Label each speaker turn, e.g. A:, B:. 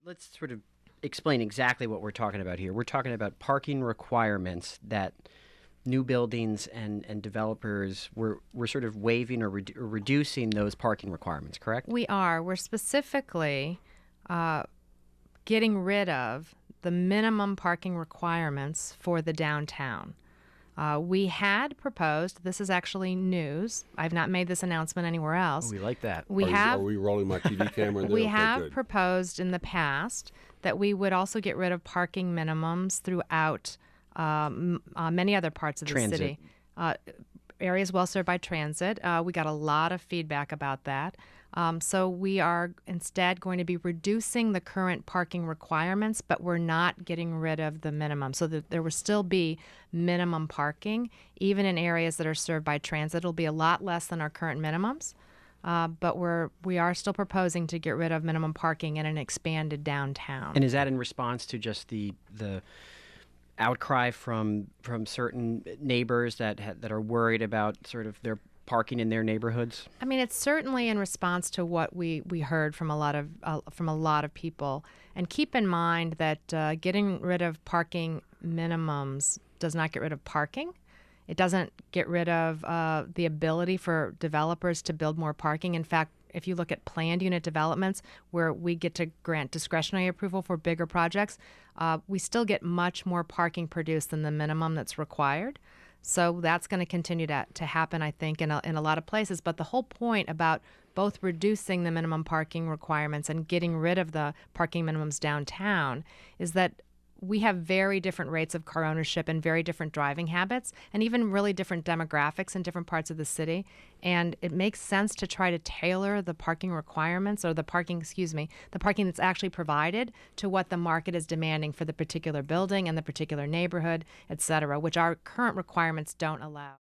A: Let's sort of explain exactly what we're talking about here. We're talking about parking requirements that new buildings and developers were sort of waiving or reducing those parking requirements, correct?
B: We are. We're specifically getting rid of the minimum parking requirements for the downtown. We had proposed, this is actually news. I've not made this announcement anywhere else.
A: Oh, we like that.
C: Are we rolling my TV camera in there?
B: We
C: Okay,
B: have
C: good.
B: proposed in the past that we would also get rid of parking minimums throughout many other parts of the
A: Transit.
B: city. Areas well served by transit. We got a lot of feedback about that. So we are instead going to be reducing the current parking requirements, but we're not getting rid of the minimum. So that there will still be minimum parking, even in areas that are served by transit. It'll be a lot less than our current minimums. But we are still proposing to get rid of minimum parking in an expanded downtown.
A: And is that in response to just the outcry from certain neighbors that are worried about sort of their parking in their neighborhoods?
B: I mean, it's certainly in response to what we heard from a lot of people. And keep in mind that getting rid of parking minimums does not get rid of parking. It doesn't get rid of the ability for developers to build more parking. In fact, if you look at planned unit developments where we get to grant discretionary approval for bigger projects, we still get much more parking produced than the minimum that's required. So that's going to continue to happen, I think, in a lot of places. But the whole point about both reducing the minimum parking requirements and getting rid of the parking minimums downtown is that we have very different rates of car ownership and very different driving habits and even really different demographics in different parts of the city. And it makes sense to try to tailor the parking requirements or the parking that's actually provided to what the market is demanding for the particular building and the particular neighborhood, et cetera, which our current requirements don't allow.